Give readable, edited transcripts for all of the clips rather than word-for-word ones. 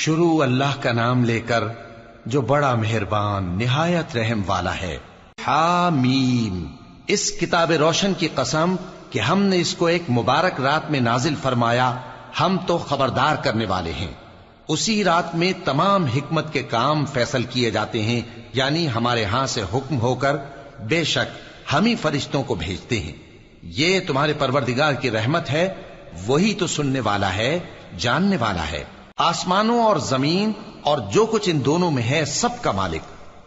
شروع اللہ کا نام لے کر جو بڑا مہربان نہایت رحم والا ہے۔ حامیم، اس کتاب روشن کی قسم کہ ہم نے اس کو ایک مبارک رات میں نازل فرمایا، ہم تو خبردار کرنے والے ہیں۔ اسی رات میں تمام حکمت کے کام فیصل کیے جاتے ہیں، یعنی ہمارے ہاں سے حکم ہو کر بے شک ہم ہی فرشتوں کو بھیجتے ہیں۔ یہ تمہارے پروردگار کی رحمت ہے، وہی تو سننے والا ہے، جاننے والا ہے۔ آسمانوں اور زمین اور جو کچھ ان دونوں میں ہے سب کا مالک،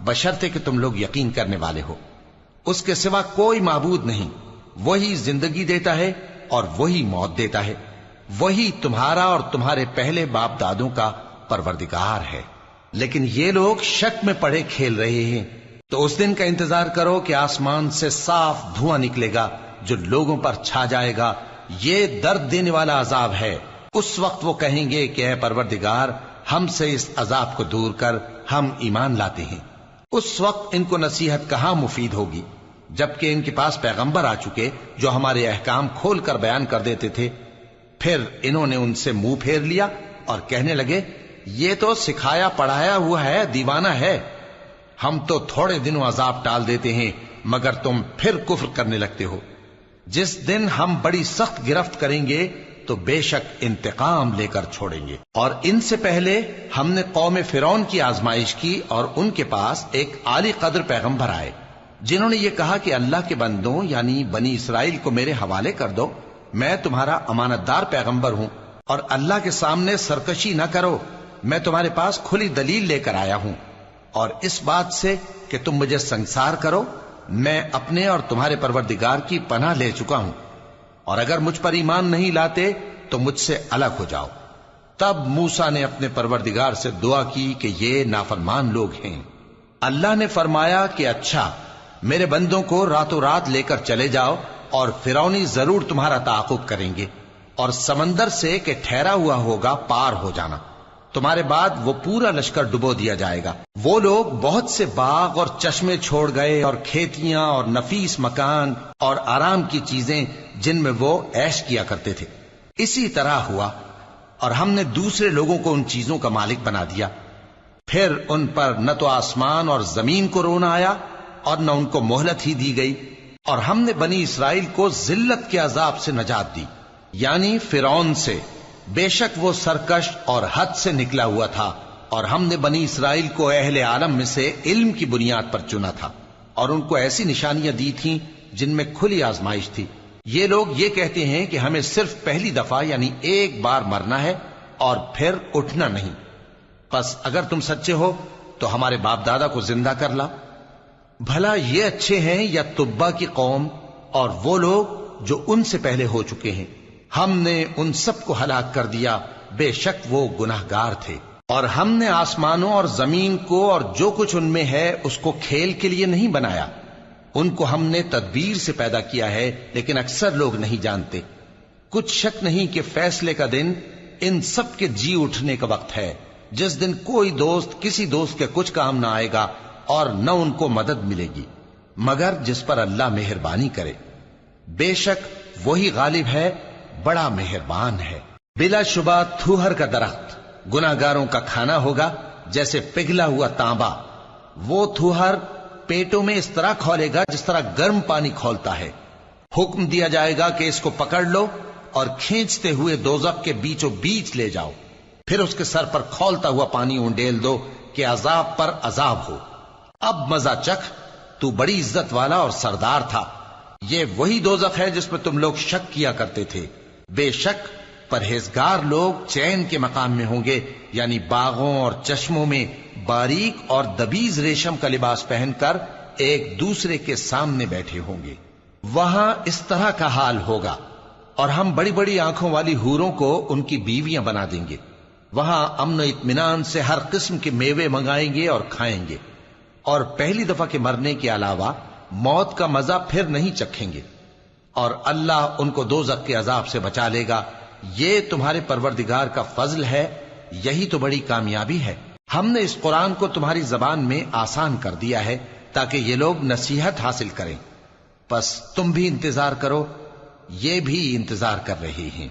بشرطے کہ تم لوگ یقین کرنے والے ہو۔ اس کے سوا کوئی معبود نہیں، وہی زندگی دیتا ہے اور وہی موت دیتا ہے، وہی تمہارا اور تمہارے پہلے باپ دادوں کا پروردگار ہے۔ لیکن یہ لوگ شک میں پڑے کھیل رہے ہیں۔ تو اس دن کا انتظار کرو کہ آسمان سے صاف دھواں نکلے گا جو لوگوں پر چھا جائے گا، یہ درد دینے والا عذاب ہے۔ اس وقت وہ کہیں گے کہ اے پروردگار، ہم سے اس عذاب کو دور کر، ہم ایمان لاتے ہیں۔ اس وقت ان کو نصیحت کہاں مفید ہوگی، جبکہ ان کے پاس پیغمبر آ چکے جو ہمارے احکام کھول کر بیان کر دیتے تھے۔ پھر انہوں نے ان سے منہ پھیر لیا اور کہنے لگے، یہ تو سکھایا پڑھایا ہوا ہے، دیوانہ ہے۔ ہم تو تھوڑے دنوں عذاب ٹال دیتے ہیں مگر تم پھر کفر کرنے لگتے ہو۔ جس دن ہم بڑی سخت گرفت کریں گے تو بے شک انتقام لے کر چھوڑیں گے۔ اور ان سے پہلے ہم نے قوم فرعون کی آزمائش کی، اور ان کے پاس ایک عالی قدر پیغمبر آئے جنہوں نے یہ کہا کہ اللہ کے بندوں یعنی بنی اسرائیل کو میرے حوالے کر دو، میں تمہارا امانت دار پیغمبر ہوں، اور اللہ کے سامنے سرکشی نہ کرو، میں تمہارے پاس کھلی دلیل لے کر آیا ہوں، اور اس بات سے کہ تم مجھے سنگسار کرو، میں اپنے اور تمہارے پروردگار کی پناہ لے چکا ہوں، اور اگر مجھ پر ایمان نہیں لاتے تو مجھ سے الگ ہو جاؤ۔ تب موسیٰ نے اپنے پروردگار سے دعا کی کہ یہ نافرمان لوگ ہیں۔ اللہ نے فرمایا کہ اچھا، میرے بندوں کو راتوں رات لے کر چلے جاؤ، اور فرعونی ضرور تمہارا تعاقب کریں گے، اور سمندر سے کہ ٹھہرا ہوا ہوگا پار ہو جانا، تمہارے بعد وہ پورا لشکر ڈبو دیا جائے گا۔ وہ لوگ بہت سے باغ اور چشمے چھوڑ گئے، اور کھیتیاں اور نفیس مکان اور آرام کی چیزیں جن میں وہ عیش کیا کرتے تھے۔ اسی طرح ہوا، اور ہم نے دوسرے لوگوں کو ان چیزوں کا مالک بنا دیا۔ پھر ان پر نہ تو آسمان اور زمین کو رونا آیا، اور نہ ان کو مہلت ہی دی گئی، اور ہم نے بنی اسرائیل کو ذلت کے عذاب سے نجات دی، یعنی فرعون سے۔ بے شک وہ سرکش اور حد سے نکلا ہوا تھا، اور ہم نے بنی اسرائیل کو اہل عالم میں سے علم کی بنیاد پر چنا تھا، اور ان کو ایسی نشانیاں دی تھیں جن میں کھلی آزمائش تھی۔ یہ لوگ یہ کہتے ہیں کہ ہمیں صرف پہلی دفعہ یعنی ایک بار مرنا ہے اور پھر اٹھنا نہیں۔ پس اگر تم سچے ہو تو ہمارے باپ دادا کو زندہ کر لا۔ بھلا یہ اچھے ہیں یا تبا کی قوم اور وہ لوگ جو ان سے پہلے ہو چکے ہیں؟ ہم نے ان سب کو ہلاک کر دیا، بے شک وہ گناہگار تھے۔ اور ہم نے آسمانوں اور زمین کو اور جو کچھ ان میں ہے اس کو کھیل کے لیے نہیں بنایا، ان کو ہم نے تدبیر سے پیدا کیا ہے، لیکن اکثر لوگ نہیں جانتے۔ کچھ شک نہیں کہ فیصلے کا دن ان سب کے جی اٹھنے کا وقت ہے، جس دن کوئی دوست کسی دوست کے کچھ کام نہ آئے گا، اور نہ ان کو مدد ملے گی مگر جس پر اللہ مہربانی کرے۔ بے شک وہی غالب ہے، بڑا مہربان ہے۔ بلا شبہ تھوہر کا درخت گناہگاروں کا کھانا ہوگا، جیسے پگھلا ہوا تانبا۔ وہ تھوہر پیٹوں میں اس طرح کھولے گا جس طرح گرم پانی کھولتا ہے۔ حکم دیا جائے گا کہ اس کو پکڑ لو اور کھینچتے ہوئے دوزخ کے بیچوں بیچ لے جاؤ، پھر اس کے سر پر کھولتا ہوا پانی انڈیل دو کہ عذاب پر عذاب ہو۔ اب مزہ چکھ، تو بڑی عزت والا اور سردار تھا۔ یہ وہی دوزخ ہے جس میں تم لوگ شک کیا کرتے تھے۔ بے شک پرہیزگار لوگ چین کے مقام میں ہوں گے، یعنی باغوں اور چشموں میں باریک اور دبیز ریشم کا لباس پہن کر ایک دوسرے کے سامنے بیٹھے ہوں گے۔ وہاں اس طرح کا حال ہوگا، اور ہم بڑی بڑی آنکھوں والی حوروں کو ان کی بیویاں بنا دیں گے۔ وہاں امن و اطمینان سے ہر قسم کے میوے منگائیں گے اور کھائیں گے، اور پہلی دفعہ کے مرنے کے علاوہ موت کا مزہ پھر نہیں چکھیں گے، اور اللہ ان کو دوزخ کے عذاب سے بچا لے گا۔ یہ تمہارے پروردگار کا فضل ہے، یہی تو بڑی کامیابی ہے۔ ہم نے اس قرآن کو تمہاری زبان میں آسان کر دیا ہے تاکہ یہ لوگ نصیحت حاصل کریں۔ پس تم بھی انتظار کرو، یہ بھی انتظار کر رہے ہیں۔